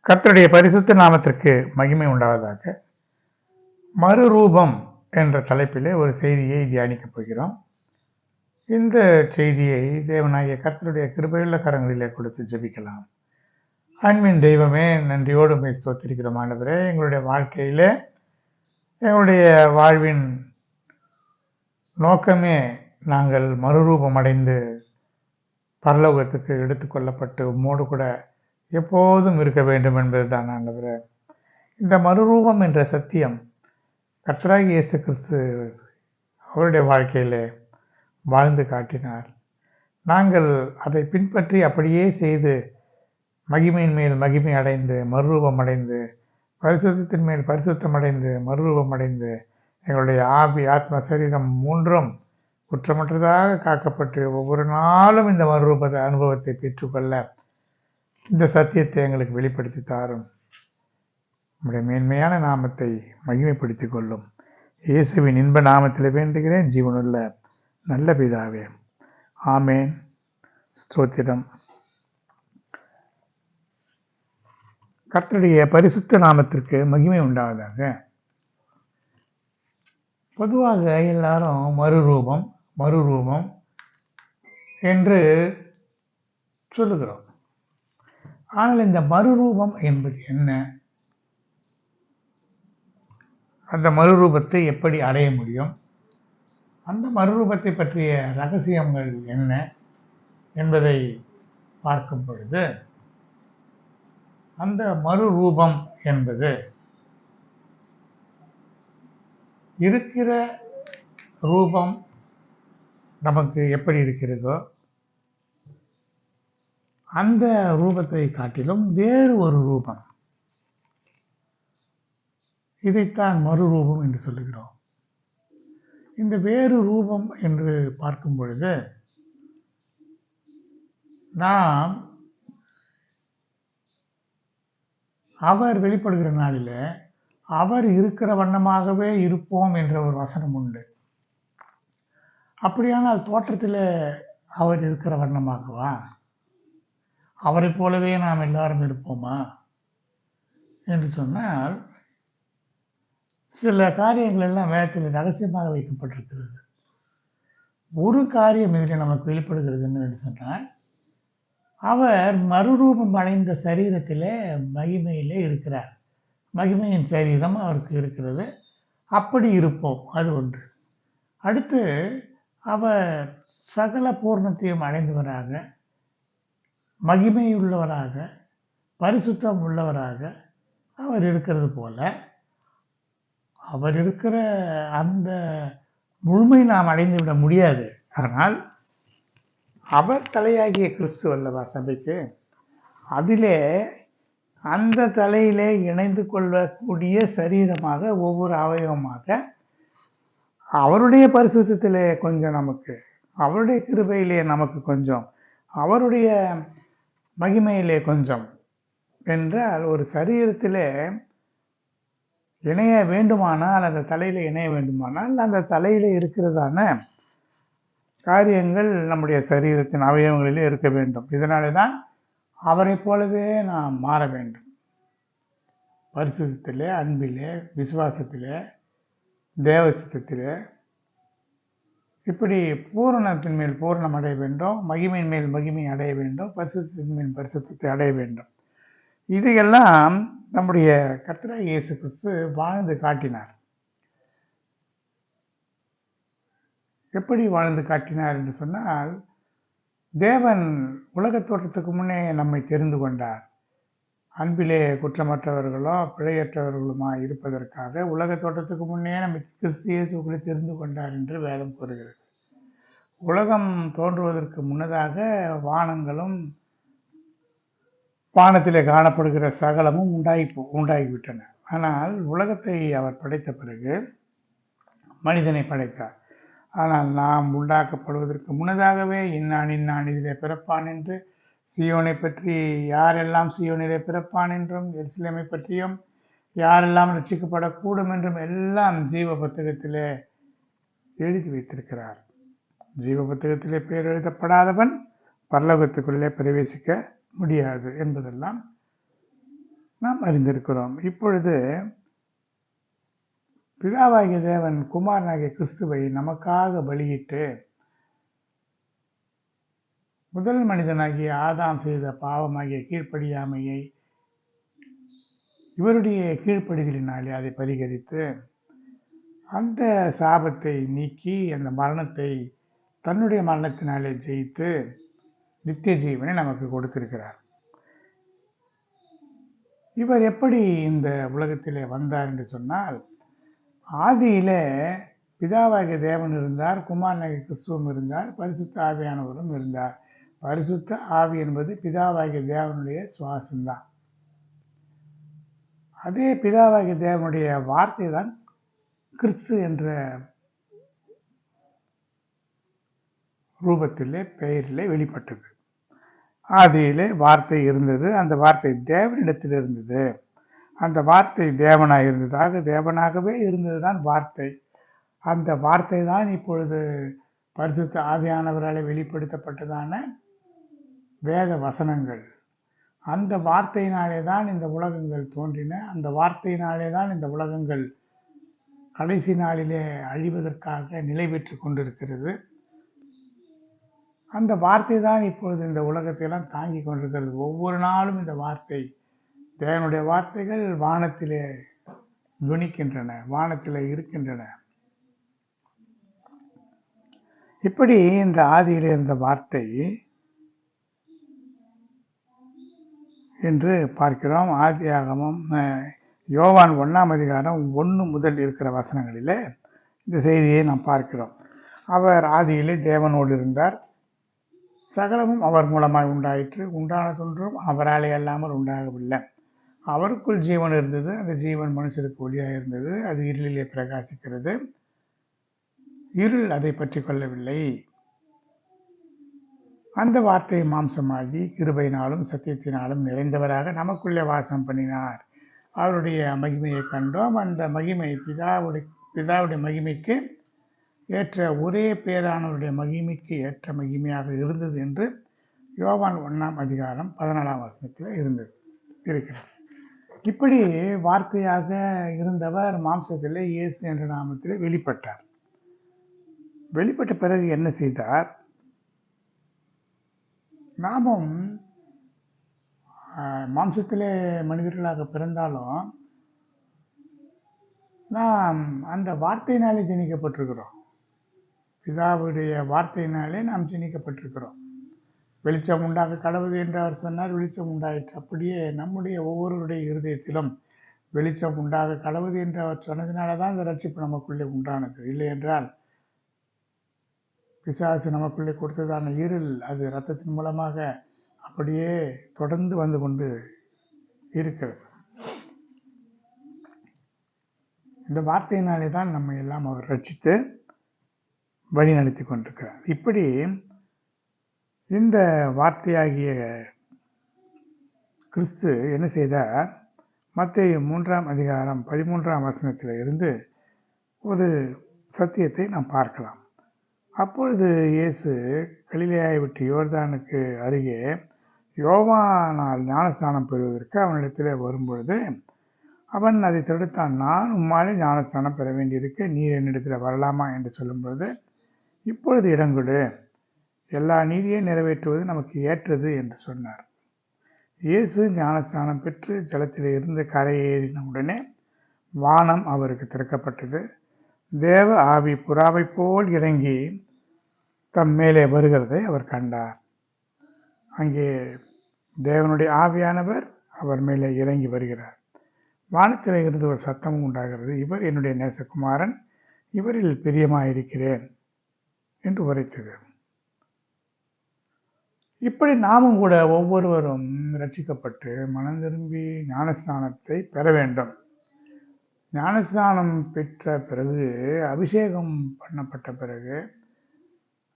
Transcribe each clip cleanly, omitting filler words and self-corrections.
கர்த்தருடைய பரிசுத்த நாமத்திற்கு மகிமை உண்டாவதாக. மறுரூபம் என்ற தலைப்பிலே ஒரு செய்தியை தியானிக்கப் போகிறோம். இந்த செய்தியை தேவனாகிய கர்த்தருடைய கிருபையுள்ள கரங்களிலே கொடுத்து ஜெபிக்கலாம். அன்பின் தெய்வமே, நன்றியோடு உம்மை ஸ்தோத்திரிக்கிறோம் ஆண்டவரே. எங்களுடைய வாழ்க்கையிலே எங்களுடைய வாழ்வின் நோக்கமே நாங்கள் மறுரூபம் அடைந்து பரலோகத்துக்கு எடுத்துக்கொள்ளப்பட்டு உம்மோடு கூட எப்போதும் இருக்க வேண்டும் என்பதுதான் ஆண்டவரே. இந்த மறுரூபம் என்ற சத்தியம் கர்த்தராகிய இயேசு கிறிஸ்து அவருடைய வாழ்க்கையிலே வாழ்ந்து காட்டினார். நாங்கள் அதை பின்பற்றி அப்படியே செய்து மகிமையின் மேல் மகிமை அடைந்து மறுரூபம் அடைந்து பரிசுத்தத்தின் மேல் பரிசுத்தம் அடைந்து மறுரூபம் அடைந்து எங்களுடைய ஆவி ஆத்ம சரீரம் மூன்றும் குற்றமற்றதாக காக்கப்பட்டு ஒவ்வொரு நாளும் இந்த மறுரூப அனுபவத்தை பெற்றுக்கொள்ள இந்த சத்தியத்தை எங்களுக்கு வெளிப்படுத்தி தாரும். நம்முடைய மேன்மையான நாமத்தை மகிமைப்படுத்திக் கொள்ளும். இயேசுவின் இன்ப நாமத்தில் வேண்டுகிறேன் ஜீவனுள்ள நல்ல பிதாவே, ஆமேன். ஸ்தோத்திரம். கர்த்தருடைய பரிசுத்த நாமத்திற்கு மகிமை உண்டாவதாக. பொதுவாக எல்லாரும் மறுரூபம் மறுரூபம் என்று சொல்லுகிறோம். ஆனால் இந்த மறுரூபம் என்பது என்ன? அந்த மறுரூபத்தை எப்படி அடைய முடியும்? அந்த மறுரூபத்தை பற்றிய ரகசியங்கள் என்ன என்பதை பார்க்கும் பொழுது, அந்த மறுரூபம் என்பது இருக்கிற ரூபம் நமக்கு எப்படி இருக்கிறதோ அந்த ரூபத்தை காட்டிலும் வேறு ஒரு ரூபம், இதைத்தான் மறுரூபம் என்று சொல்லுகிறோம். இந்த வேறு ரூபம் என்று பார்க்கும் பொழுது நாம் அவர் வெளிப்படுகிற நாளில் அவர் இருக்கிற வண்ணமாகவே இருப்போம் என்ற ஒரு வசனம் உண்டு. அப்படியானால் தோற்றத்தில் அவர் இருக்கிற வண்ணமாகவா? அவரை போலவே நாம் எல்லாரும் இருப்போமா என்று சொன்னால், சில காரியங்கள் எல்லாம் வேதத்தில் ரகசியமாக வைக்கப்பட்டிருக்கிறது. ஒரு காரியம் இதில் நமக்கு வெளிப்படுகிறது என்னவென்று சொன்னால், அவர் மறுரூபம் அடைந்த சரீரத்திலே மகிமையிலே இருக்கிறார். மகிமையின் சரீரம் அவருக்கு இருக்கிறது. அப்படி இருப்போம், அது ஒன்று. அடுத்து அவர் சகல பூர்ணத்தையும் அடைந்தவராக, மகிமையுள்ளவராக, பரிசுத்தம் உள்ளவராக அவர் இருக்கிறது போல, அவர் இருக்கிற அந்த முழுமை நாம் அடைந்துவிட முடியாது. ஆனால் அவர் தலையாகிய கிறிஸ்து அல்லவா சபைக்கு, அதிலே அந்த தலையிலே இணைந்து கொள்ளக்கூடிய சரீரமாக ஒவ்வொரு அவயவமாக அவருடைய பரிசுத்தத்திலே கொஞ்சம் நமக்கு, அவருடைய கிருபையிலே நமக்கு கொஞ்சம், அவருடைய மகிமையிலே கொஞ்சம் என்றால், ஒரு சரீரத்திலே இணைய வேண்டுமானால், அந்த தலையில் இணைய வேண்டுமானால், அந்த தலையில் இருக்கிறதான காரியங்கள் நம்முடைய சரீரத்தின் அவயவங்களிலே இருக்க வேண்டும். இதனாலே தான் அவரை போலவே நாம் மாற வேண்டும். பரிசுத்தத்திலே, அன்பிலே, விசுவாசத்திலே, தேவசித்தத்திலே, இப்படி பூரணத்தின் மேல் பூரணம் அடைய வேண்டும், மகிமையின் மேல் மகிமை அடைய வேண்டும், பரிசுத்தத்தின் மேல் பரிசுத்தத்தை அடைய வேண்டும். இதையெல்லாம் நம்முடைய கர்த்தராகிய இயேசு கிறிஸ்து வாழ்ந்து காட்டினார். எப்படி வாழ்ந்து காட்டினார் என்று சொன்னால், தேவன் உலகத் தோற்றத்துக்கு முன்னே நம்மை தெரிந்து கொண்டார். அன்பிலே குற்றமற்றவர்களோ பிழையற்றவர்களுமா இருப்பதற்காக உலகத் தோற்றத்துக்கு முன்னே நம்மை கிறிஸ்து இயேசுக்குள்ளே தெரிந்து கொண்டார் என்று வேதம் கூறுகிறது. உலகம் தோன்றுவதற்கு முன்னதாக வானங்களும் வானத்திலே காணப்படுகிற சகலமும் உண்டாகிவிட்டன. ஆனால் உலகத்தை அவர் படைத்த பிறகு மனிதனை படைத்தார். ஆனால் நாம் உண்டாக்கப்படுவதற்கு முன்னதாகவே இன்னான் இதிலே பிறப்பான் என்று, சீயோனை பற்றி யாரெல்லாம் சீயோனிலே பிறப்பான் என்றும், எருசலேமை பற்றியும் யாரெல்லாம் ரட்சிக்கப்படக்கூடும் என்றும் எல்லாம் ஜீவ புத்தகத்திலே எழுதி வைத்திருக்கிறார். ஜீவ புத்தகத்திலே பேர் எழுதப்படாதவன் பரலோகத்துக்குள்ளே பிரவேசிக்க முடியாது என்பதெல்லாம் நாம் அறிந்திருக்கிறோம். இப்பொழுது பிதாவாகிய தேவன் குமாரனாகிய கிறிஸ்துவை நமக்காக பலியிட்டு முதல் மனிதனாகிய ஆதாம் செய்த பாவமாகிய கீழ்ப்படியாமையை இவருடைய கீழ்ப்படிதலினாலே அதை பரிகரித்து அந்த சாபத்தை நீக்கி அந்த மரணத்தை தன்னுடைய மரணத்தினாலே ஜெயித்து நித்திய ஜீவனை நமக்கு கொடுத்திருக்கிறார். இவர் எப்படி இந்த உலகத்திலே வந்தார் என்று சொன்னால், ஆதியிலே பிதாவாகிய தேவன் இருந்தார், குமாரனாகிய கிறிஸ்துவும் இருந்தார், பரிசுத்த ஆவியானவரும் இருந்தார். பரிசுத்த ஆவி என்பது பிதாவாகிய தேவனுடைய சுவாசம்தான். அதே பிதாவாகிய தேவனுடைய வார்த்தை தான் கிறிஸ்து என்ற ரூபத்திலே பெயரிலே வெளிப்பட்டது. ஆதியிலே வார்த்தை இருந்தது, அந்த வார்த்தை தேவனிடத்தில் இருந்தது, அந்த வார்த்தை தேவனாக இருந்ததாக தேவனாகவே இருந்ததுதான் வார்த்தை. அந்த வார்த்தை தான் இப்பொழுது பரிசுத்த ஆவியானவரால் வெளிப்படுத்தப்பட்டதான வேத வசனங்கள். அந்த வார்த்தையினாலே தான் இந்த உலகங்கள் தோன்றின, அந்த வார்த்தையினாலே தான் இந்த உலகங்கள் கடைசி நாளிலே அழிவதற்காக நிலை பெற்று கொண்டிருக்கிறது. அந்த வார்த்தை தான் இப்பொழுது இந்த உலகத்தையெல்லாம் தாங்கி கொண்டிருக்கிறது. ஒவ்வொரு நாளும் இந்த வார்த்தை, தேவனுடைய வார்த்தைகள் வானத்திலே துணிக்கின்றன, வானத்திலே இருக்கின்றன. இப்படி இந்த ஆதியிலே இருந்த வார்த்தை என்று பார்க்கிறோம். ஆதியாகமம் யோவான் 1ஆம் அதிகாரம் 1 முதல் இருக்கிற வசனங்களிலே இந்த செய்தியை நாம் பார்க்கிறோம். அவர் ஆதியிலே தேவனோடு இருந்தார், சகலமும் அவர் மூலமாய் உண்டாயிற்று, உண்டானதொன்றும் அவராலே அல்லாமல் உண்டாகவில்லை. அவருக்குள் ஜீவன் இருந்தது, அந்த ஜீவன் மனுஷருக்கு ஒளியாக இருந்தது, அது இருளிலே பிரகாசிக்கிறது, இருள் அதை பற்றி கொள்ளவில்லை. அந்த வார்த்தை மாம்சமாகி கிருபையினாலும் சத்தியத்தினாலும் நிறைந்தவராக நமக்குள்ளே வாசம் பண்ணினார். அவருடைய மகிமையை கண்டோம். அந்த மகிமை பிதாவுடைய மகிமைக்கு ஏற்ற ஒரே பேரானவருடைய மகிமைக்கு ஏற்ற மகிமையாக இருந்தது என்று யோவான் 1ஆம் அதிகாரம் 14ஆம் வசனத்தில் இருக்கிறார். இப்படி வார்த்தையாக இருந்தவர் மாம்சத்திலே இயேசு என்ற நாமத்திலே வெளிப்பட்டார். வெளிப்பட்ட பிறகு என்ன செய்தார்? நாமும் மாம்சத்திலே மனிதர்களாக பிறந்தாலும் நாம் அந்த வார்த்தையினாலே ஜனிக்கப்பட்டிருக்கிறோம். பிதாவுடைய வார்த்தையினாலே நாம் ஜனிக்கப்பட்டிருக்கிறோம். வெளிச்சம் உண்டாக கடவுது என்று அவர் சொன்னார், வெளிச்சம் உண்டாயிற்று. அப்படியே நம்முடைய ஒவ்வொருவருடைய இருதயத்திலும் வெளிச்சம் உண்டாக கடவுது என்று அவர் சொன்னதினால தான் இந்த ரட்சிப்பு நமக்குள்ளே உண்டானது. இல்லை என்றால் பிசாசு நமக்குள்ளே கொடுத்ததான இருள் அது இரத்தத்தின் மூலமாக அப்படியே தொடர்ந்து வந்து கொண்டு இருக்கிறது. இந்த வார்த்தையினாலே தான் நம்ம எல்லாம் அவர் ரட்சித்து வழி நடத்தி கொண்டிருக்கிறார். இப்படி இந்த வார்த்தையாகிய கிறிஸ்து என்ன செய்தார்? மத்தேயு 3ஆம் அதிகாரம் 13ஆம் வசனத்தில் இருந்து ஒரு சத்தியத்தை நாம் பார்க்கலாம். அப்பொழுது இயேசு கலிலேயாவை விட்டு யோர்தானுக்கு அருகே யோவானால் ஞானஸ்நானம் பெறுவதற்கு அவனிடத்தில் வரும்பொழுது அவன் அதை தடுத்தான். நான் உம்மாலே ஞானஸ்நானம் பெற வேண்டியிருக்க நீர் என்னிடத்தில் வரலாமா என்று சொல்லும்பொழுது, இப்பொழுது இடங்கொடு, எல்லா நீதியை நிறைவேற்றுவது நமக்கு ஏற்றது என்று சொன்னார். இயேசு ஞானஸ்நானம் பெற்று ஜலத்தில் இருந்து கரையேறின உடனே வானம் அவருக்கு திறக்கப்பட்டது. தேவ ஆவி புறாவை போல் இறங்கி தம் மேலே வருகிறதை அவர் கண்டார். அங்கே தேவனுடைய ஆவியானவர் அவர் மேலே இறங்கி வருகிறார். வானத்தில் இருந்து ஒரு சத்தமும் உண்டாகிறது, இவர் என்னுடைய நேசகுமாரன், இவரில் பிரியமாயிருக்கிறேன் என்று உரைத்தது. இப்படி நாமும் கூட ஒவ்வொருவரும் ரட்சிக்கப்பட்டு மனம் திரும்பி ஞானஸ்நானத்தை பெற வேண்டும். ஞானஸ்நானம் பெற்ற பிறகு, அபிஷேகம் பண்ணப்பட்ட பிறகு,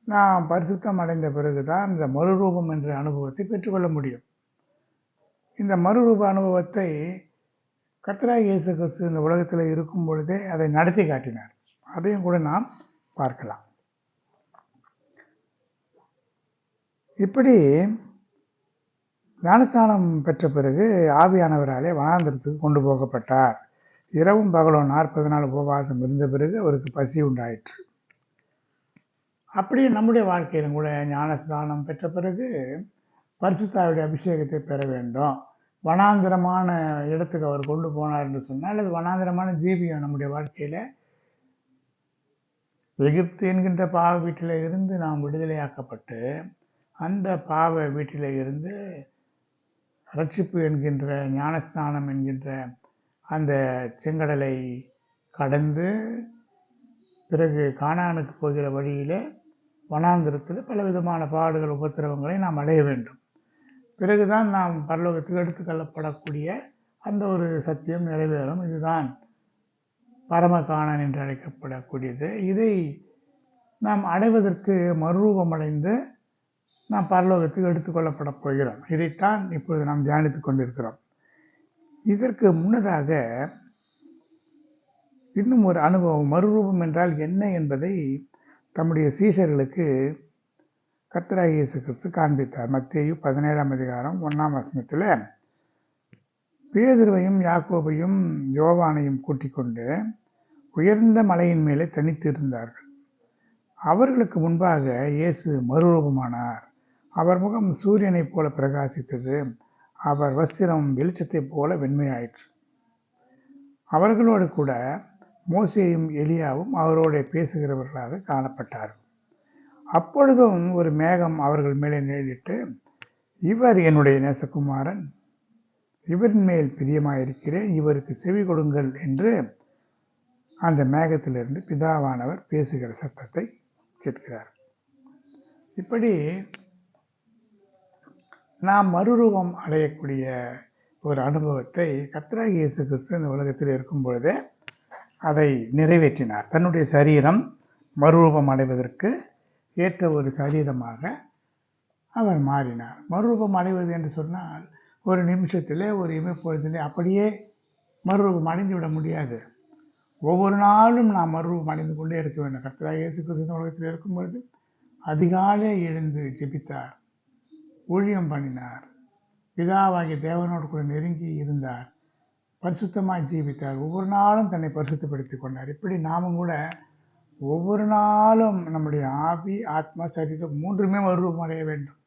நாம் பரிசுத்தம் அடைந்த பிறகுதான் இந்த மறுரூபம் என்ற அனுபவத்தை பெற்றுக்கொள்ள முடியும். இந்த மறுரூப அனுபவத்தை கர்த்தராகிய இயேசு கிறிஸ்து இந்த உலகத்தில் இருக்கும் பொழுதே அதை நடத்தி காட்டினார். அதையும் கூட நாம் பார்க்கலாம். இப்படி ஞானஸ்நானம் பெற்ற பிறகு ஆவியானவராலே வனாந்திரத்துக்கு கொண்டு போகப்பட்டார். இரவும் பகலும் 40 நாள் உபவாசம் இருந்த பிறகு அவருக்கு பசி உண்டாயிற்று. அப்படியே நம்முடைய வாழ்க்கையிலும் கூட ஞானஸ்நானம் பெற்ற பிறகு பரிசுத்தாவுடைய அபிஷேகத்தை பெற வேண்டும். வனாந்திரமான இடத்துக்கு அவர் கொண்டு போனார் என்று சொன்னால் அது வனாந்திரமான ஜீவியம் நம்முடைய வாழ்க்கையில். எகிப்து என்கின்ற பாவ வீட்டில் இருந்து நாம் விடுதலையாக்கப்பட்டு அந்த பாவ வீட்டில் இருந்து ரட்சிப்பு என்கின்ற ஞானஸ்நானம் என்கின்ற அந்த செங்கடலை கடந்து பிறகு கானானுக்கு போகிற வழியில் வனாந்திரத்தில் பலவிதமான பாடுகள் உபத்திரவங்களை நாம் அடைய வேண்டும். பிறகுதான் நாம் பரலோகத்துக்கு எடுத்துக்கொள்ளப்படக்கூடிய அந்த ஒரு சத்தியம் நிறைவேறும். இதுதான் பரமகாணன் என்று அழைக்கப்படக்கூடியது. இதை நாம் அடைவதற்கு மறுரூபமடைந்து நாம் பரலோகத்துக்கு எடுத்துக்கொள்ளப்பட போகிறோம். இதைத்தான் இப்பொழுது நாம் தியானித்து கொண்டிருக்கிறோம். இதற்கு முன்னதாக இன்னும் ஒரு அனுபவம், மறுரூபம் என்றால் என்ன என்பதை தம்முடைய சீஷர்களுக்கு கர்த்தராகிய இயேசு கிறிஸ்து காண்பித்தார். மத்தேயு 17ஆம் அதிகாரம் 1ஆம் வசனத்தில் பேதுருவையும் யாக்கோபையும் யோவானையும் கூட்டிக் கொண்டு உயர்ந்த மலையின் மேலே தனித்து இருந்தார்கள். அவர்களுக்கு முன்பாக இயேசு மறுரூபமானார். அவர் முகம் சூரியனைப் போல பிரகாசித்தது. அவர் வஸ்திரம் வெளிச்சத்தைப் போல வெண்மையாயிற்று. அவர்களோடு கூட மோசேயும் எலியாவும் அவரோடு பேசுகிறவர்களாக காணப்பட்டார்கள். அப்பொழுதும் ஒரு மேகம் அவர்கள் மேலே நிழலிட்டு, இவர் என்னுடைய நேசகுமாரன், இவரின் மேல் பிரியமாயிருக்கிறேன், இவருக்கு செவி கொடுங்கள் என்று அந்த மேகத்திலிருந்து பிதாவானவர் பேசுகிற சத்தத்தை கேட்கிறார். இப்படி நாம் மறுரூபம் அடையக்கூடிய ஒரு அனுபவத்தை கர்த்தராகிய இயேசு கிறிஸ்து இந்த உலகத்தில் இருக்கும் பொழுதே அதை நிறைவேற்றினார். தன்னுடைய சரீரம் மறுரூபம் அடைவதற்கு ஏற்ற ஒரு சரீரமாக அவர் மாறினார். மறுரூபம் அடைவது என்று சொன்னால் ஒரு நிமிஷத்திலே ஒரு இமைப்பொழுதிலே அப்படியே மறுரூபம் அடைந்து விட முடியாது. ஒவ்வொரு நாளும் நாம் மறுரூபம் அடைந்து கொண்டே இருக்க வேண்டும். கர்த்தராகிய இயேசு கிறிஸ்து உலகத்தில் இருக்கும் பொழுது அதிகாலை எழுந்து ஜெபித்தார், ஊழியம் பண்ணினார், பிதாவாகிய தேவனோடு கூட நெருங்கி இருந்தார், பரிசுத்தமாக ஜீவித்தார், ஒவ்வொரு நாளும் தன்னை பரிசுத்தப்படுத்தி கொண்டார். இப்படி நாமும் கூட ஒவ்வொரு நாளும் நம்முடைய ஆவி, ஆத்மா, சரீரம் மூன்றுமே மறுரூபம் அடைய வேண்டும்.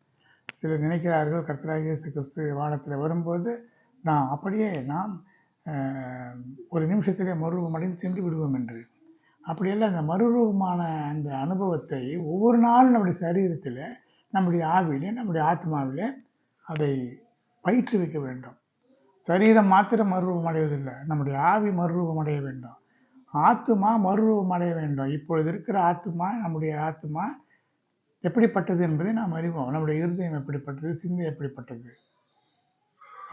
சிலர் நினைக்கிறார்கள் கர்த்தராகிய இயேசு கிறிஸ்து வானத்தில் வரும்போது நாம் ஒரு நிமிஷத்திலே மறுரூபம் அடைந்து சென்று விடுவோம் என்று. அப்படியெல்லாம் அந்த மறுரூபமான அந்த அனுபவத்தை ஒவ்வொரு நாளும் நம்முடைய சரீரத்தில், நம்முடைய ஆவியிலே, நம்முடைய ஆத்மாவிலே அதை பயிற்றுவிக்க வேண்டும். சரீரம் மாத்திரம் மறுரூபம் அடைவதில்லை, நம்முடைய ஆவி மறுரூபம் அடைய வேண்டும், ஆத்மா மறுரூபம் அடைய வேண்டும். இப்பொழுது இருக்கிற ஆத்மா, நம்முடைய ஆத்மா எப்படிப்பட்டது என்பதை நாம் அறிவோம். நம்முடைய இருதயம் எப்படிப்பட்டது, சிந்தை எப்படிப்பட்டது,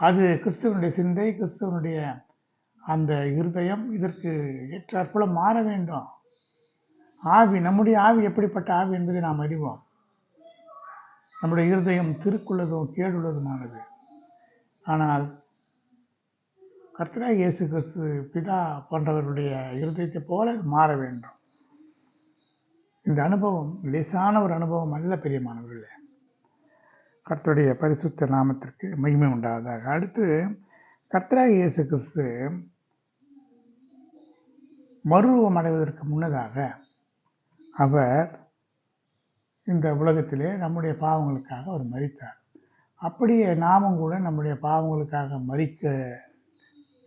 அது கிறிஸ்துவனுடைய சிந்தை, கிறிஸ்துவனுடைய அந்த இருதயம் இதற்கு ஏற்றாற்போல மாற வேண்டும். ஆவி, நம்முடைய ஆவி எப்படிப்பட்ட ஆவி என்பதை நாம் அறிவோம். நம்முடைய இருதயம் திருக்குள்ளதும் கேடுள்ளதுமானது. ஆனால் கர்த்தராகிய இயேசு கிறிஸ்து பிதா போன்றவருடைய இருதயத்தை போல மாற வேண்டும். இந்த அனுபவம் லேசான ஒரு அனுபவம் அல்ல பிரியமானவர்களே. கர்த்தருடைய பரிசுத்த நாமத்திற்கு மகிமை உண்டாவதாக. அடுத்து கர்த்தராகிய இயேசு கிறிஸ்து மறுரூபம் அடைவதற்கு முன்னதாக அவர் இந்த உலகத்திலே நம்முடைய பாவங்களுக்காக அவர் மரித்தார். அப்படியே நாமும் கூட நம்முடைய பாவங்களுக்காக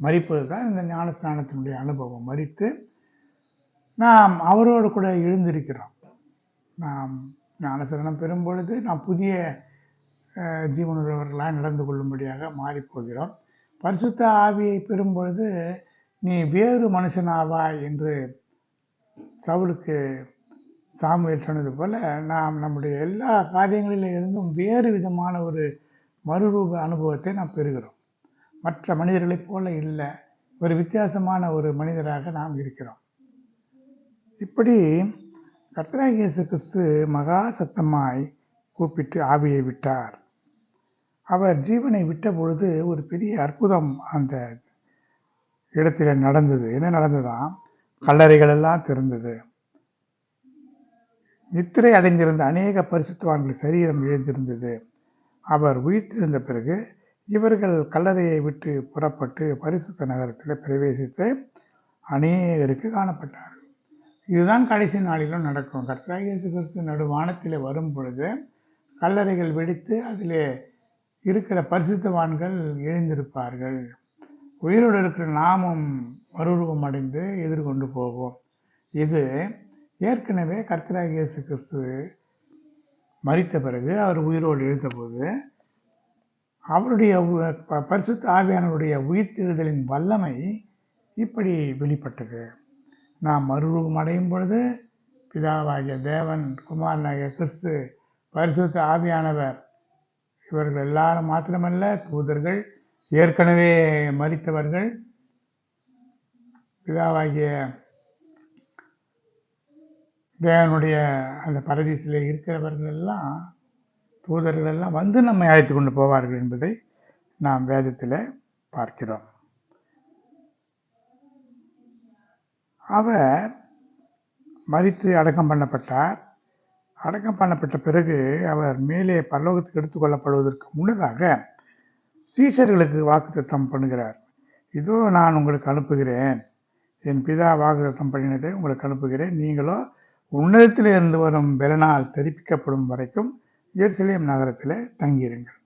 மரிப்பது தான் இந்த ஞானஸ்நானத்தினுடைய அனுபவம். மரித்து நாம் அவரோடு கூட எழுந்திருக்கிறோம். நாம் ஞானஸ்நானம் பெறும் பொழுது நாம் புதிய ஜீவனுள்ளவர்களாக நடந்து கொள்ளும்படியாக மாறிப்போகிறோம். பரிசுத்த ஆவியை பெறும் பொழுது நீ வேறு மனுஷனாவாய் என்று சவுலுக்கு சாமுவேல் சொன்னது போல நாம் நம்முடைய எல்லா காரியங்களில் இருந்தும் வேறு விதமான ஒரு மறுரூப அனுபவத்தை நாம் பெறுகிறோம். மற்ற மனிதர்களைப் போல இல்லை, ஒரு வித்தியாசமான ஒரு மனிதராக நாம் இருக்கிறோம். இப்படி கர்த்தராகிய இயேசு கிறிஸ்து மகா சத்தமாய் கூப்பிட்டு ஆவியை விட்டார். அவர் ஜீவனை விட்ட பொழுது ஒரு பெரிய அற்புதம் அந்த இடத்துல நடந்தது. என்ன நடந்ததாம்? கல்லறைகள் எல்லாம் திறந்தது. நித்திரை அடைந்திருந்த அநேக பரிசுத்தவான்கள் சரீரம் எழுந்திருந்தது. அவர் உயிர்த்தெழுந்த பிறகு இவர்கள் கல்லறையை விட்டு புறப்பட்டு பரிசுத்த நகரத்தில் பிரவேசித்து அநேகருக்கு காணப்பட்டார்கள். இதுதான் கடைசி நாளிலும் நடக்கும். கர்த்தராகிய இயேசு கிறிஸ்து நடுவானத்திலே வரும் பொழுது கல்லறைகள் வெடித்து அதிலே இருக்கிற பரிசுத்தவான்கள் எழுந்திருப்பார்கள். உயிரோடு இருக்கிற நாமும் மறுரூபம் அடைந்து எதிர்கொண்டு போவோம். இது ஏற்கனவே கர்த்தராகிய இயேசு கிறிஸ்து மரித்த பிறகு அவர் உயிரோடு எழுந்தபோது அவருடைய பரிசுத்த ஆவியானவருடைய உயிர்த்தெழுதலின் வல்லமை இப்படி வெளிப்பட்டது. நாம் மறுரூபம் அடையும் பொழுது பிதாவாகிய தேவன், குமாரனாகிய கிறிஸ்து, பரிசுத்த ஆவியானவர் இவர்கள் எல்லாரும் மாத்திரமல்ல, தூதர்கள், ஏற்கனவே மரித்தவர்கள், பிதாவாகிய தேவனுடைய அந்த பரதீசில் இருக்கிறவர்கள் எல்லாம், தூதர்கள் எல்லாம் வந்து நம்மை அழைத்து கொண்டு போவார்கள் என்பதை நாம் வேதத்தில் பார்க்கிறோம். அவர் மரித்து அடக்கம் பண்ணப்பட்டார். அடக்கம் பண்ணப்பட்ட பிறகு அவர் மேலே பரலோகத்துக்கு எடுத்துக்கொள்ளப்படுவதற்கு முன்னதாக சீஷர்களுக்கு வாக்குத்தத்தம் பண்ணுகிறார். இதோ நான் உங்களுக்கு அனுப்புகிறேன், என் பிதா வாக்குத்தத்தம் பண்ணினதை உங்களுக்கு அனுப்புகிறேன், நீங்களோ உன்னதத்தில் இருந்து வரும் பெலனால் தெரிவிக்கப்படும் வரைக்கும் எருசலேம் நகரத்தில் தங்கியிருங்கள்.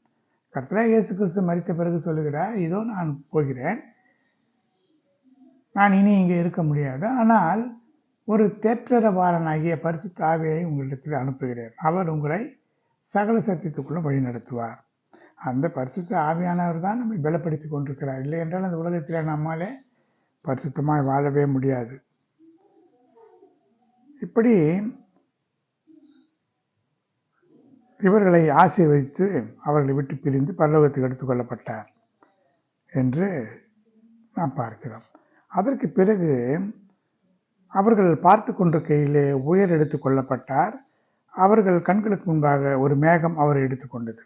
கர்த்தராகிய இயேசு கிறிஸ்து மரித்த பிறகு சொல்லுகிறார், இதோ நான் போகிறேன், நான் இனி இங்கே இருக்க முடியாது, ஆனால் ஒரு தேற்றரவாளனாகிய பரிசுத்த ஆவியை உங்களிடத்தில் அனுப்புகிறேன், அவர் உங்களை சகல சத்தியத்துக்குள்ள வழி நடத்துவார். அந்த பரிசுத்த ஆவியானவர் தான் நம்மை பலப்படுத்தி கொண்டிருக்கிறார். இல்லை என்றால் அந்த உலகத்தில் நம்மாலே பரிசுத்தமாய் வாழவே முடியாது. இப்படி இவர்களை ஆசீர்வதித்து அவர்களை விட்டு பிரிந்து பரலோகத்துக்கு எடுத்துக்கொள்ளப்பட்டார் என்று நாம் பார்க்கிறோம். அதற்கு பிறகு அவர்கள் பார்த்து கொண்டிருக்கையிலே உயர் எடுத்து கொள்ளப்பட்டார். அவர்கள் கண்களுக்கு முன்பாக ஒரு மேகம் அவரை எடுத்துக்கொண்டது.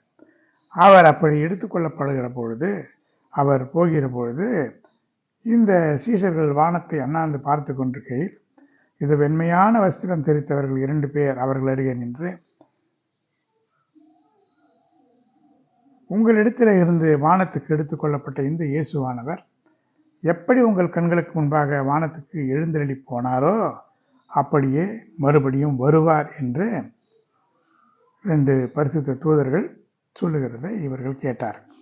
அவர் அப்படி எடுத்துக்கொள்ளப்படுகிற பொழுது, அவர் போகிற பொழுது, இந்த சீஷர்கள் வானத்தை அண்ணாந்து பார்த்து கொண்டிருக்கையில் இது வெண்மையான வஸ்திரம் தெரித்தவர்கள் 2 பேர் அவர்கள் அருகே நின்று, உங்களிடத்தில் இருந்து வானத்துக்கு எடுத்துக்கொள்ளப்பட்ட இந்த இயேசுவானவர் எப்படி உங்கள் கண்களுக்கு முன்பாக வானத்துக்கு எழுந்தருளி போனாரோ அப்படியே மறுபடியும் வருவார் என்று 2 பரிசுத்த தூதர்கள் சொல்லுகிறதை இவர்கள் கேட்டார்கள்.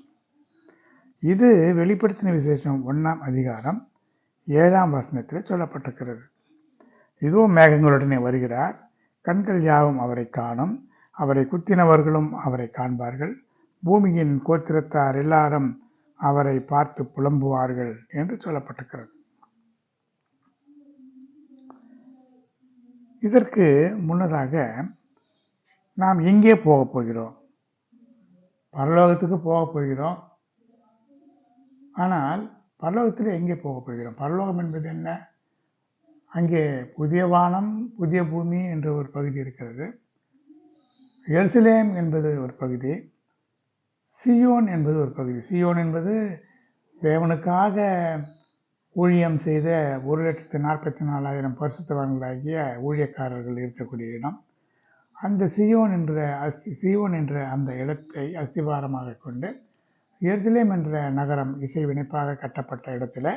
இது வெளிப்படுத்தின விசேஷம் 1ஆம் அதிகாரம் 7ஆம் வசனத்தில் சொல்லப்பட்டிருக்கிறது. இதோ மேகங்களுடனே வருகிறார், கண்கள் யாவும் அவரை காணும், அவரை குத்தினவர்களும் அவரை காண்பார்கள், பூமியின் கோத்திரத்தார் எல்லாரும் அவரை பார்த்து புலம்புவார்கள் என்று சொல்லப்பட்டிருக்கிறது. இதற்கு முன்னதாக நாம் எங்கே போக போகிறோம்? பரலோகத்துக்கு போக போகிறோம். ஆனால் பரலோகத்தில் எங்கே போக போகிறோம்? பரலோகம் என்பது என்ன? அங்கே புதிய வானம் புதிய பூமி என்ற ஒரு பகுதி இருக்கிறது. எருசலேம் என்பது ஒரு பகுதி, சியோன் என்பது ஒரு பகுதி. சியோன் என்பது தேவனுக்காக ஊழியம் செய்த 1,44,000 பரிசுத்தவான்களாகிய ஊழியக்காரர்கள் இருக்கக்கூடிய இடம். அந்த சியோன் என்ற அந்த இடத்தை அஸ்திவாரமாக கொண்டு எருசலேம் என்ற நகரம் இசைவினைப்பாக கட்டப்பட்ட இடத்துல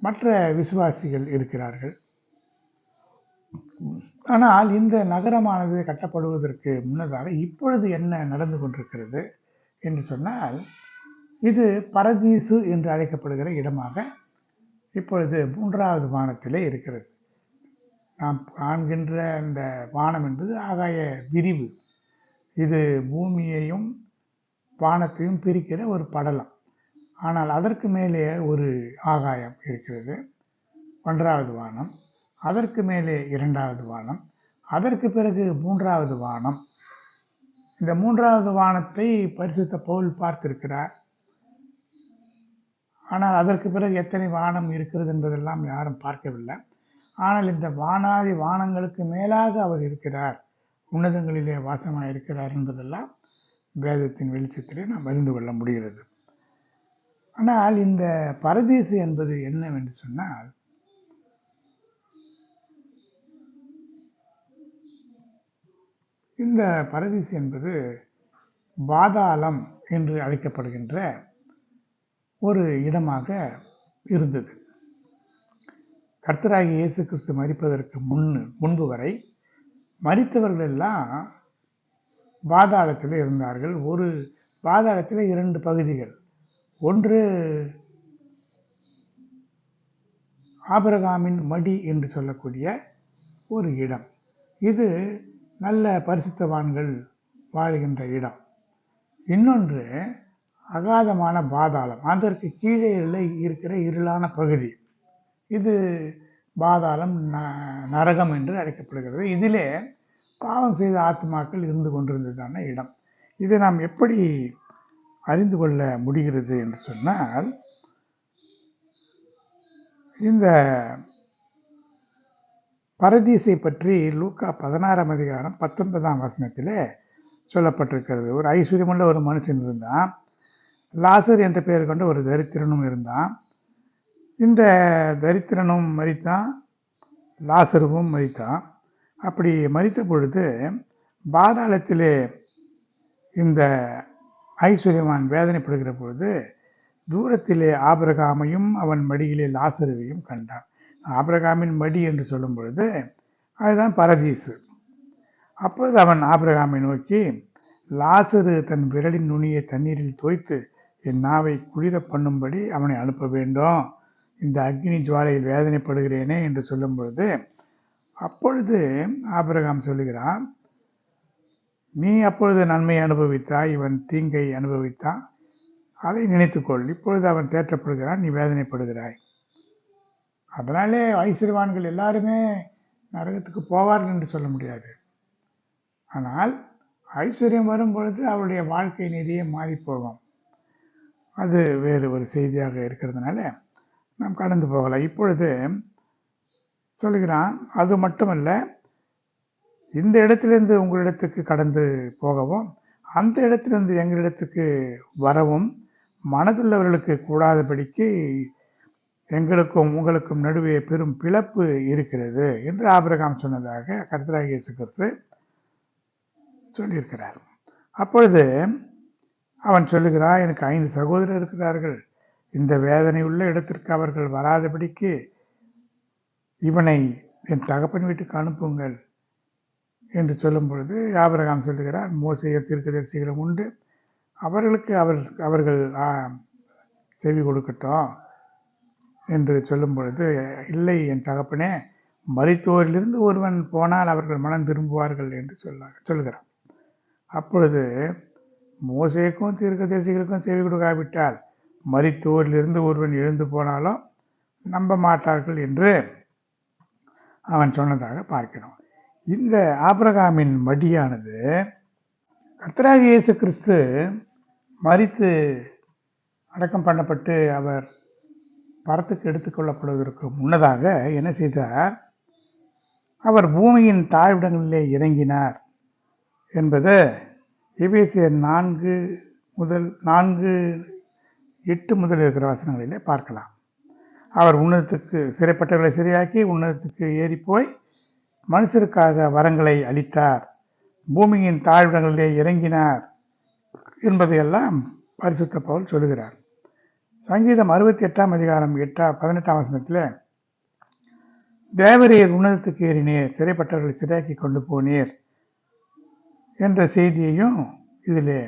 மற்ற விசுவாசிகள் இருக்கிறார்கள். ஆனால் இந்த நகரமானது கட்டப்படுவதற்கு முன்னதாக இப்பொழுது என்ன நடந்து கொண்டிருக்கிறது என்று சொன்னால், இது பரதீசு என்று அழைக்கப்படுகிற இடமாக இப்பொழுது 3வது வானத்திலே இருக்கிறது. நாம் காண்கின்ற அந்த வானம் என்பது ஆகாய விரிவு. இது பூமியையும் வானத்தையும் பிரிக்கிற ஒரு படலம். ஆனால் அதற்கு மேலே ஒரு ஆகாயம் இருக்கிறது, 1வது வானம். அதற்கு மேலே 2வது வானம், அதற்கு பிறகு 3வது வானம். இந்த 3வது வானத்தை பரிசுத்த பவுல் பார்த்திருக்கிறார். ஆனால் அதற்கு பிறகு எத்தனை வானம் இருக்கிறது என்பதெல்லாம் யாரும் பார்க்கவில்லை. ஆனால் இந்த வானாதி வானங்களுக்கு மேலாக அவர் இருக்கிறார், உன்னதங்களிலே வாசமாக இருக்கிறார் என்பதெல்லாம் வேதத்தின் வெளிச்சத்திலே நாம் அறிந்து கொள்ள முடிகிறது. ஆனால் இந்த பரதீசு என்பது என்னவென்று சொன்னால், இந்த பரதீசு என்பது பாதாளம் என்று அழைக்கப்படுகின்ற ஒரு இடமாக இருந்தது. கர்த்தராகிய இயேசு கிறிஸ்து மரிப்பதற்கு முன்பு வரை மரித்தவர்கள் எல்லாம் பாதாளத்தில் இருந்தார்கள். ஒரு பாதாளத்தில் 2 பகுதிகள். ஒன்று ஆபிரகாமின் மடி என்று சொல்லக்கூடிய ஒரு இடம். இது நல்ல பரிசுத்தவான்கள் வாழ்கின்ற இடம். இன்னொன்று அகாதமான பாதாளம், அதற்கு கீழே இருக்கிற இருளான பகுதி. இது பாதாளம், நரகம் என்று அழைக்கப்படுகிறது. இதிலே பாவம் செய்த ஆத்மாக்கள் இருந்து கொண்டிருந்ததான இடம். இதை நாம் எப்படி அறிந்து கொள்ள முடிகிறது என்று சொன்னால், இந்த பரதீசை பற்றி லூக்கா 16ஆம் அதிகாரம் 19ஆம் வசனத்தில் சொல்லப்பட்டிருக்கிறது. ஒரு ஐஸ்வர்யமுள்ள ஒரு மனுஷன் இருந்தான். லாசர் என்ற பெயர் கொண்ட ஒரு தரித்திரனும் இருந்தான். இந்த தரித்திரனும் மரித்தான், லாசருவும் மரித்தான். அப்படி மரித்த பொழுது பாதாளத்திலே இந்த ஐஸ்வர்யவான் வேதனைப்படுகிற பொழுது தூரத்திலே ஆபிரகாமையும் அவன் மடியிலே லாசருவையும் கண்டான். ஆபிரகாமின் மடி என்று சொல்லும் பொழுது அதுதான் பரதீசு. அப்பொழுது அவன் ஆபிரகாமை நோக்கி, லாசரு தன் விரலின் நுனியை தண்ணீரில் தோய்த்து என் நாவை குளிர பண்ணும்படி அவனை அனுப்ப வேண்டும், இந்த அக்னி ஜுவாலையில் வேதனைப்படுகிறேனே என்று சொல்லும் பொழுது, அப்பொழுது ஆபிரகாம் சொல்லுகிறான், நீ அப்பொழுது நன்மையை அனுபவித்தாய், இவன் தீங்கை அனுபவித்தான், அதை நினைத்துக்கொள். இப்பொழுது அவன் தேற்றப்படுகிறான், நீ வேதனைப்படுகிறாய். அதனாலே ஐஸ்வர்யவான்கள் எல்லாருமே நரகத்துக்கு போவார்கள் என்று சொல்ல முடியாது. ஆனால் ஐஸ்வர்யம் வரும் பொழுது அவருடைய வாழ்க்கை நெறியே மாறி போகும். அது வேறு ஒரு செய்தியாக இருக்கிறதுனால நாம் கடந்து போகலாம். இப்பொழுது சொல்லுகிறான், அது மட்டுமல்ல, இந்த இடத்திலிருந்து உங்களிடத்துக்கு கடந்து போகவும் அந்த இடத்திலிருந்து எங்களிடத்துக்கு வரவும் மனதுள்ளவர்களுக்கு கூடாதபடிக்கு எங்களுக்கும் உங்களுக்கும் நடுவே பெரும் பிளப்பு இருக்கிறது என்று ஆபிரகாம் சொன்னதாக கர்த்தராகிய இயேசு கிறிஸ்து சொல்லியிருக்கிறார். அப்பொழுது அவன் சொல்லுகிறான், எனக்கு 5 சகோதரர் இருக்கிறார்கள், இந்த வேதனை உள்ள இடத்திற்கு அவர்கள் வராதபடிக்கு இவனை என் தகப்பன் வீட்டுக்கு அனுப்புங்கள் என்று சொல்லும் பொழுது ஆபிரகாம் சொல்லுகிறார், மோசேயும் தீர்க்கதரிசிகளும் உண்டு, அவர்களுக்கு அவர்கள் செவி கொடுக்கட்டும் என்று சொல்லும் பொழுது, இல்லை என் தகப்பனே, மரித்தோரிலிருந்து ஒருவன் போனால் அவர்கள் மனம் திரும்புவார்கள் என்று சொல்லுகிறான். அப்பொழுது மோசேக்கும் தீர்க்கதரிசிகளுக்கும் செவி கொடுக்காவிட்டால் மரித்தோரிலிருந்து ஒருவன் எழுந்து போனாலும் நம்ப மாட்டார்கள் என்று அவன் சொன்னதாக பார்க்கிறோம். இந்த ஆபிரகாமின் மடியானது கர்த்தராகிய இயேசு கிறிஸ்து மரித்து அடக்கம் பண்ணப்பட்டு அவர் பரத்துக்கு எடுத்துக்கொள்ளப்படுவதற்கு முன்னதாக என்ன செய்தார், அவர் பூமியின் தாழ்விடங்களிலே இறங்கினார் என்பது எபேசியர் 4:8 முதல் இருக்கிற வசனங்களிலே பார்க்கலாம். அவர் உன்னதத்துக்கு சிறைப்பட்டவர்களை சிறையாக்கி உன்னதத்துக்கு ஏறி போய் மனுஷருக்காக வரங்களை அளித்தார், பூமியின் தாழ்விடங்களிலே இறங்கினார் என்பதையெல்லாம் பரிசுத்த பவுல் சொல்லுகிறார். சங்கீதம் 68ஆம் அதிகாரம் 18ஆம் வசனத்தில், தேவரீர் உன்னதத்துக்கு ஏறினீர், சிறைப்பட்டவர்களை சிறையாக்கி கொண்டு போனீர் என்ற செய்தியையும் இதிலே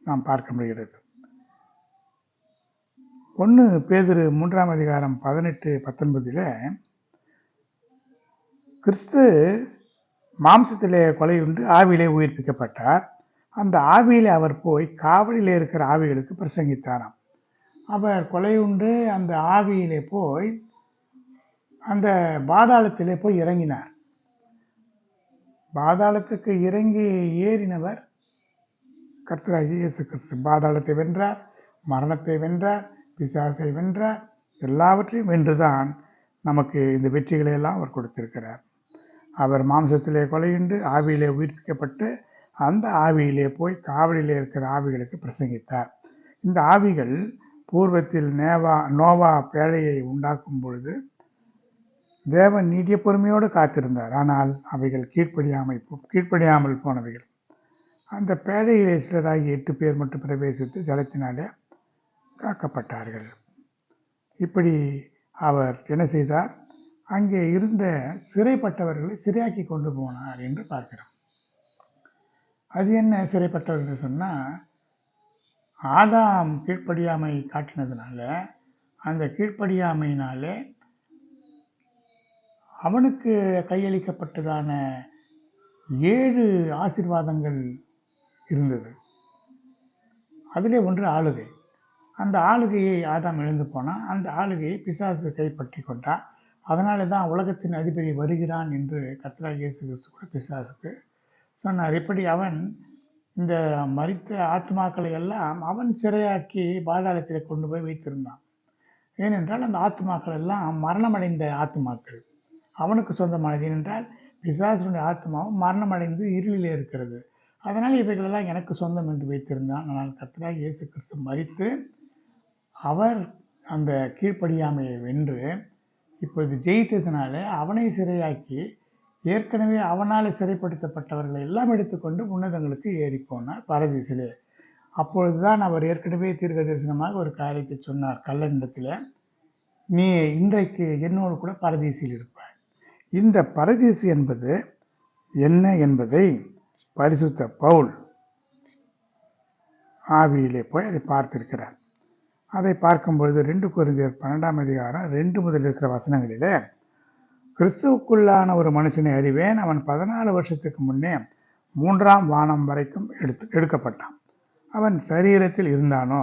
நாம் பார்க்க முடிகிறது. 1 பேதுரு 3ஆம் அதிகாரம் 18-19 கிறிஸ்து மாம்சத்திலே கொலையுண்டு ஆவியிலே உயிர்ப்பிக்கப்பட்டார். அந்த ஆவியிலே அவர் போய் காவலிலே இருக்கிற ஆவிகளுக்கு பிரசங்கித்தாராம். அவர் கொலையுண்டு அந்த ஆவியிலே போய் அந்த பாதாளத்திலே போய் இறங்கினார். பாதாளத்துக்கு இறங்கி ஏறினவர் கர்த்தராகிய இயேசு கிறிஸ்து. பாதாளத்தை வென்றார், மரணத்தை வென்றார், பிசாசை வென்றார், எல்லாவற்றையும் வென்றுதான் நமக்கு இந்த வெற்றிகளை எல்லாம் அவர் கொடுத்திருக்கிறார். அவர் மாம்சத்திலே கொலையுண்டு ஆவியிலே உயிர்ப்பிக்கப்பட்டு அந்த ஆவியிலே போய் காவலிலே இருக்கிற ஆவிகளுக்கு பிரசங்கித்தார். இந்த ஆவிகள் பூர்வத்தில் நோவா பேழையை உண்டாக்கும் பொழுது தேவன் நீடிய பொறுமையோடு காத்திருந்தார். ஆனால் அவைகள் கீழ்ப்படியாமல் போனவைகள். அந்த பேழையிலே சிலராகி 8 பேர் மட்டும் பிரவேசித்து ஜலத்தினாலே காக்கப்பட்டார்கள். இப்படி அவர் என்ன செய்தார்? அங்கே இருந்த சிறைப்பட்டவர்களை சிறையாக்கி கொண்டு போனார் என்று பார்க்கிறோம். அது என்ன சிறைப்பட்டவர்கள் சொன்னால், ஆதாம் கீழ்ப்படியாமை காட்டினதுனால அந்த கீழ்ப்படியாமையினாலே அவனுக்கு கையளிக்கப்பட்டதான 7 ஆசீர்வாதங்கள் இருந்தது. அதிலே ஒன்று ஆளுகை. அந்த ஆளுகையை ஆதாம் இழந்து போனான். அந்த ஆளுகையை பிசாசு கைப்பற்றி கொண்டான். அதனால தான் உலகத்தின் அதிபதி வருகிறான் என்று கர்த்தராகிய இயேசு கிறிஸ்து கூட பிசாசுக்கு சொன்னார். இப்படி அவன் இந்த மரித்த ஆத்மாக்களை எல்லாம் அவன் சிறையாக்கி பாதாளத்தில் கொண்டு போய் வைத்திருந்தான். ஏனென்றால் அந்த ஆத்மாக்கள் எல்லாம் மரணமடைந்த ஆத்மாக்கள். அவனுக்கு சொந்தமானது. ஏனென்றால் பிசாசுடைய ஆத்மாவும் மரணமடைந்து இருளிலே இருக்கிறது. அதனால் இவைகளெல்லாம் எனக்கு சொந்தம் என்று வைத்திருந்தான். ஆனால் கர்த்தராகிய இயேசு கிறிஸ்து மரித்து அவர் அந்த கீழ்ப்படியாமையை வென்று இப்பொழுது ஜெயித்ததுனால அவனை சிறையாக்கி ஏற்கனவே அவனால் சிறைப்படுத்தப்பட்டவர்களை எல்லாம் எடுத்துக்கொண்டு உன்னதங்களுக்கு ஏறி போனார் பரதீசிலே. அப்பொழுதுதான் அவர் ஏற்கனவே தீர்க்க தரிசனமாக ஒரு காரியத்தை சொன்னார் கல்லனிடத்தில், நீ இன்றைக்கு என்னோடு கூட பரதீசில் இருப்பாய். இந்த பரதீசு என்பது என்ன என்பதை பரிசுத்த பவுல் ஆவியிலே போய் அதை பார்த்திருக்கிறார். அதை பார்க்கும்பொழுது 2 கொரிந்தியர் 12ஆம் அதிகாரம் 2 முதல் இருக்கிற வசனங்களிலே, கிறிஸ்துவுக்குள்ளான ஒரு மனுஷனை அறிவேன், அவன் 14 வருஷத்துக்கு முன்னே 3ஆம் வானம் வரைக்கும் எடுக்கப்பட்டான். அவன் சரீரத்தில் இருந்தானோ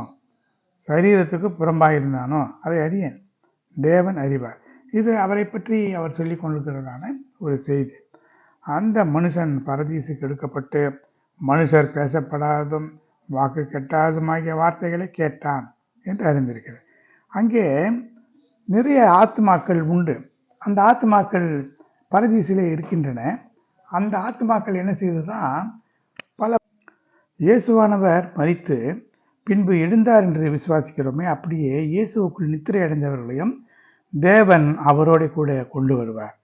சரீரத்துக்கு புறம்பாக இருந்தானோ அதை அறியேன், தேவன் அறிவார். இது அவரை பற்றி அவர் சொல்லிக் கொண்டிருக்கிறதான ஒரு செய்தி. அந்த மனுஷன் பரதீசுக்கு எடுக்கப்பட்டு மனுஷர் பேசப்படாதும் வாக்கு கெட்டாதுமாகிய வார்த்தைகளை கேட்டான் என்று அறிந்திருக்கிறார். அங்கே நிறைய ஆத்மாக்கள் உண்டு. அந்த ஆத்மாக்கள் பரதீசிலே இருக்கின்றன. அந்த ஆத்மாக்கள் என்ன செய்ததுதான், பல இயேசுவானவர் மரித்து பின்பு எழுந்தார் என்று விசுவாசிக்கிறோமே, அப்படியே இயேசுவுக்குள் நித்திரை அடைந்தவர்களையும் தேவன் அவரோட கூட கொண்டு வருவார்.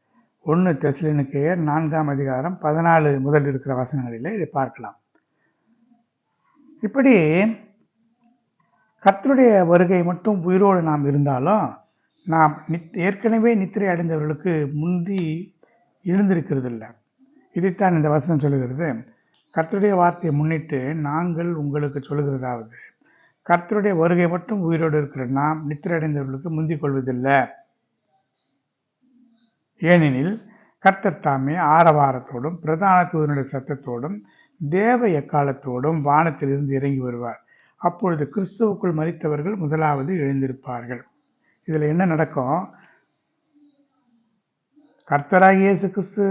1 தெசலோனிக்கேயர் 4ஆம் அதிகாரம் 14 முதல் இருக்கிற வசனங்களில் இதை பார்க்கலாம். இப்படி கர்த்தருடைய வருகை மட்டும் உயிரோடு நாம் இருந்தாலும் நாம் ஏற்கனவே நித்திரை அடைந்தவர்களுக்கு முந்தி எழுந்திருக்கிறது இல்லை. இதைத்தான் இந்த வசனம் சொல்லுகிறது. கர்த்தருடைய வார்த்தையை முன்னிட்டு நாங்கள் உங்களுக்கு சொல்லுகிறதாவது, கர்த்தருடைய வருகை மட்டும் உயிரோடு இருக்கிற நாம் நித்திரை அடைந்தவர்களுக்கு முந்திக் கொள்வதில்லை. ஏனெனில் கர்த்தர் தாமே ஆரவாரத்தோடும் பிரதான தூதனுடைய சத்தத்தோடும் தேவ எக்காலத்தோடும் வானத்திலிருந்து இறங்கி வருவார். அப்பொழுது கிறிஸ்துவுக்குள் மரித்தவர்கள் முதலாவது எழுந்திருப்பார்கள். இதில் என்ன நடக்கும்? கர்த்தராகிய இயேசு கிறிஸ்து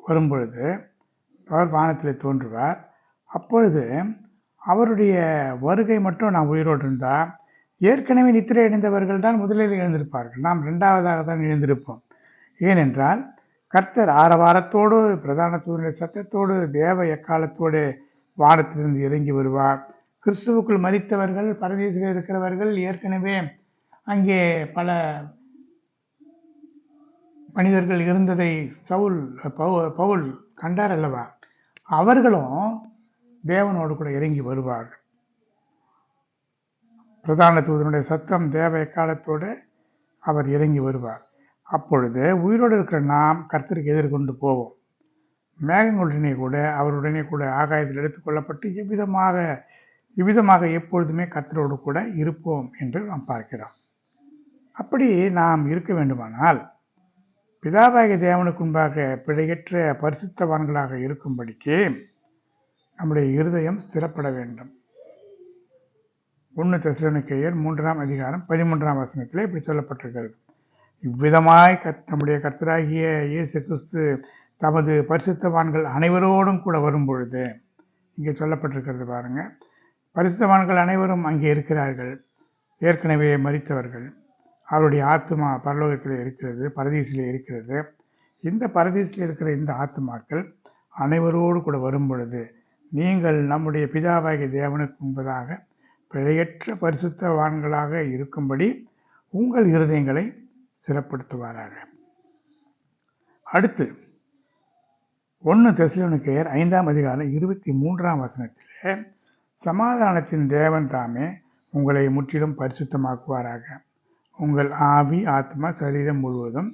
வரும்பொழுது அவர் வானத்தில் தோன்றுவார். அப்பொழுது அவருடைய வருகை மட்டும் நாம் உயிரோடு இருந்தால், ஏற்கனவே நித்திரை அடைந்தவர்கள் தான் முதலில் எழுந்திருப்பார்கள், நாம் 2ஆவதாக தான் எழுந்திருப்போம். ஏனென்றால் கர்த்தர் ஆரவாரத்தோடு பிரதான தூதனுடைய சத்தத்தோடு தேவ எக்காலத்தோடு வானத்திலிருந்து இறங்கி வருவார். கிறிஸ்துவுக்குள் மரித்தவர்கள் பரதீசில் இருக்கிறவர்கள் ஏற்கனவே அங்கே பல மனிதர்கள் இருந்ததை பவுல் கண்டார் அல்லவா, அவர்களும் தேவனோடு கூட இறங்கி வருவார்கள். பிரதான தூதனுடைய சத்தம் தேவ எக்காலத்தோடு அவர் இறங்கி வருவார். அப்பொழுது உயிரோடு இருக்கிற நாம் கர்த்தருக்கு எதிர்கொண்டு போவோம். மேகங்களுடனே கூட அவருடனே கூட ஆகாயத்தில் எடுத்துக்கொள்ளப்பட்டு இவ்விதமாக எப்பொழுதுமே கர்த்தரோடு கூட இருப்போம் என்று நாம் பார்க்கிறோம். அப்படி நாம் இருக்க வேண்டுமானால் பிதாவாகிய தேவனுக்கு முன்பாக பிழையற்ற பரிசுத்தவான்களாக இருக்கும்படிக்கு நம்முடைய இருதயம் ஸ்திரப்பட வேண்டும். 1 தெசலோனிக்கேயர் 3ஆம் அதிகாரம் 13ஆம் வசனத்தில் இப்படி சொல்லப்பட்டிருக்கிறது. இவ்விதமாய் நம்முடைய கர்த்தராகிய இயேசு கிறிஸ்து தமது பரிசுத்தவான்கள் அனைவரோடும் கூட வரும் பொழுது, இங்கே சொல்லப்பட்டிருக்கிறது பாருங்க, பரிசுத்தவான்கள் அனைவரும் அங்கே இருக்கிறார்கள். ஏற்கனவே மரித்தவர்கள், அவருடைய ஆத்மா பரலோகத்தில் இருக்கிறது, பரதீசிலே இருக்கிறது. இந்த பரதீசில் இருக்கிற இந்த ஆத்மாக்கள் அனைவரோடு கூட வரும் பொழுது நீங்கள் நம்முடைய பிதாவாகிய தேவனுக்கு முன்பதாக பிழையற்ற பரிசுத்தவான்களாக இருக்கும்படி உங்கள் இருதயங்களை சிறப்படுத்துவாராக. அடுத்து 1 தெசலோனிக்கேயர் 5ஆம் அதிகாரம் 23ஆம் வசனத்தில் சமாதானத்தின் தேவன் தாமே உங்களை முற்றிலும் பரிசுத்தமாக்குவாராக. உங்கள் ஆவி, ஆத்மா, சரீரம் முழுவதும்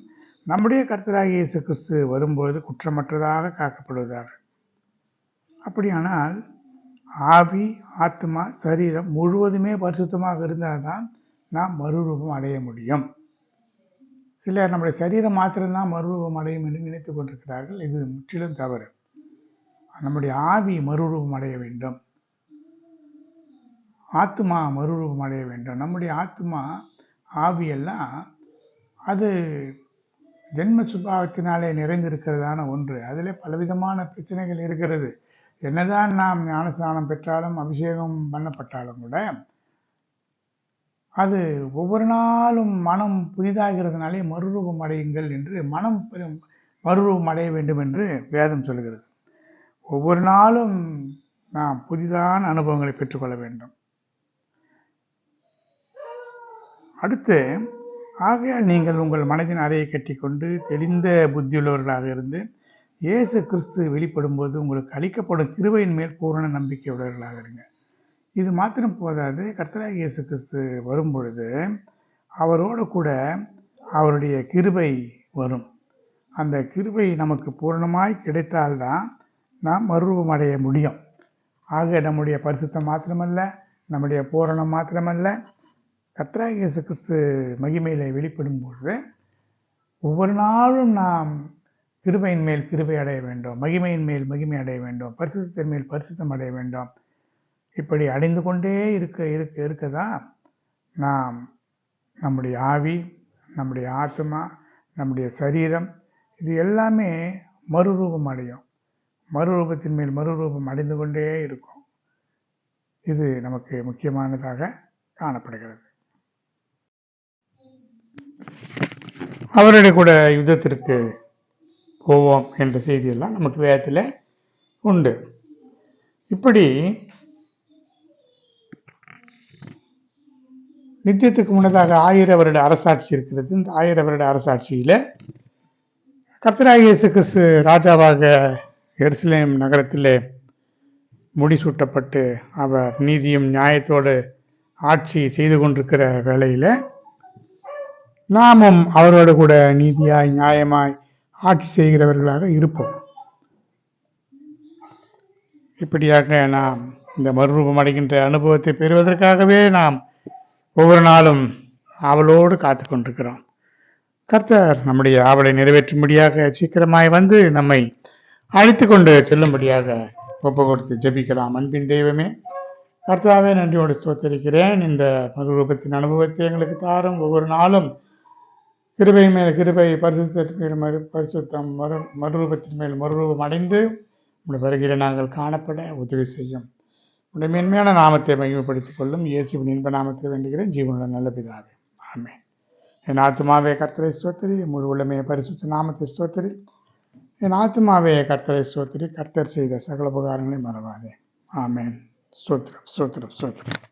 நம்முடைய கர்த்தராகிய இயேசு கிறிஸ்து வரும்போது குற்றமற்றதாக காக்கப்படுவதாக. அப்படியானால் ஆவி, ஆத்மா, சரீரம் முழுவதுமே பரிசுத்தமாக இருந்தால்தான் நாம் மறுரூபம் அடைய முடியும். சிலர் நம்முடைய சரீரம் மாத்திரம்தான் மறுரூபம் அடையும் என்று நினைத்து கொண்டிருக்கிறார்கள். இது முற்றிலும் தவறு. நம்முடைய ஆவி மறுரூபம் அடைய வேண்டும், ஆத்மா மறுரூபம் அடைய வேண்டும். நம்முடைய ஆத்மா, ஆவியெல்லாம் அது ஜென்ம சுபாவத்தினாலே நிறைந்திருக்கிறதான ஒன்று. அதில் பலவிதமான பிரச்சனைகள் இருக்கிறது. என்னதான் நாம் ஞானஸ்நானம் பெற்றாலும் அபிஷேகம் பண்ணப்பட்டாலும் கூட அது ஒவ்வொரு நாளும் மனம் புதிதாகிறதுனாலே மறுரூபம் அடையுங்கள் என்று, மனம் மறுரூபம் அடைய வேண்டும் என்று வேதம் சொல்கிறது. ஒவ்வொரு நாளும் நாம் புதிதான அனுபவங்களை பெற்றுக்கொள்ள வேண்டும். அடுத்து, ஆகையால் நீங்கள் உங்கள் மனதின் அறையை கட்டி கொண்டு தெளிந்த புத்தியுள்ளவர்களாக இருந்து இயேசு கிறிஸ்து வெளிப்படும் போது உங்களுக்கு அளிக்கப்படும் கிருபையின் மேல் பூரண நம்பிக்கை உடையவர்களாக இருங்க. இது மாத்திரம் போதாது, கர்த்தராகிய இயேசு கிறிஸ்து வரும் பொழுது அவரோடு கூட அவருடைய கிருபை வரும். அந்த கிருபை நமக்கு பூரணமாய் கிடைத்தால்தான் நாம் மறுரூபம் அடைய முடியும். ஆக நம்முடைய பரிசுத்தம் மாத்திரமல்ல, நம்முடைய பூரணம் மாத்திரமல்ல, கர்த்தராகிய இயேசு கிறிஸ்து மகிமையிலே வெளிப்படும் பொழுது ஒவ்வொரு நாளும் நாம் கிருபையின் மேல் கிருபை அடைய வேண்டும், மகிமையின் மேல் மகிமை அடைய வேண்டும், பரிசுத்தத்தின் மேல் பரிசுத்தம் அடைய வேண்டும். இப்படி அடைந்து கொண்டே இருக்கதான் நாம் நம்முடைய ஆவி, நம்முடைய ஆத்மா, நம்முடைய சரீரம் இது எல்லாமே மறுரூபம் அடையும். மறுரூபத்தின் மேல் மறுரூபம் அடைந்து கொண்டே இருக்கும். இது நமக்கு முக்கியமானதாக காணப்படுகிறது. அவருடைய கூட யுத்தத்திற்கு போவோம் என்ற செய்தியெல்லாம் நமக்கு வேதத்தில் உண்டு. இப்படி நித்தியத்துக்கு முன்னதாக 1000 வருட அரசாட்சி இருக்கிறது. இந்த 1000 வருட அரசாட்சியில கர்த்தராகிய இயேசு கிறிஸ்து ராஜாவாக எருசலேம் நகரத்திலே முடிசூட்டப்பட்டு அவர் நீதியும் நியாயத்தோடு ஆட்சி செய்து கொண்டிருக்கிற வேளையில நாமும் அவரோடு கூட நீதியாய் நியாயமாய் ஆட்சி செய்கிறவர்களாக இருப்போம். இப்படியாக நாம் இந்த மறுரூபம் அடைகின்ற அனுபவத்தை பெறுவதற்காகவே நாம் ஒவ்வொரு நாளும் ஆவலோடு காத்து கொண்டிருக்கிறோம். கர்த்தர் நம்முடைய ஆவலை நிறைவேற்றும்படியாக சீக்கிரமாய் வந்து நம்மை அழைத்து கொண்டு செல்லும்படியாக ஒப்பு கொடுத்து ஜெபிக்கலாம். அன்பின் தெய்வமே, கர்த்தாவே, நன்றியோடு ஸ்தோத்திரிக்கிறேன். இந்த மறுரூபத்தின் அனுபவத்தை எங்களுக்கு தாரும். ஒவ்வொரு நாளும் கிருபை மேல் கிருபை, பரிசுத்தத்தின் மேல் பரிசுத்தம், மறுரூபத்தின் மேல் மறுரூபம் அடைந்து உடைய வருகிற நாங்கள் காணப்பட உதவி செய்யும். உடைய மென்மையான நாமத்தை மகிமைப்படுத்திக் கொள்ளும். இயேசுவின் இன்ப நாமத்தில் வேண்டுகிறேன், ஜீவனுள்ள நல்ல பிதாவே, ஆமென். என் ஆத்துமாவே கர்த்தரை ஸ்தோத்திரி, முழு உள்ளமே பரிசுத்த நாமத்தை ஸ்தோத்திரி. என் ஆத்துமாவே கர்த்தரை ஸ்தோத்திரி, கர்த்தர் செய்த சகல உபகாரங்களை மறவாதே. ஆமென். ஸ்தோத்திரம், ஸ்தோத்திரம், ஸ்தோத்திரம்.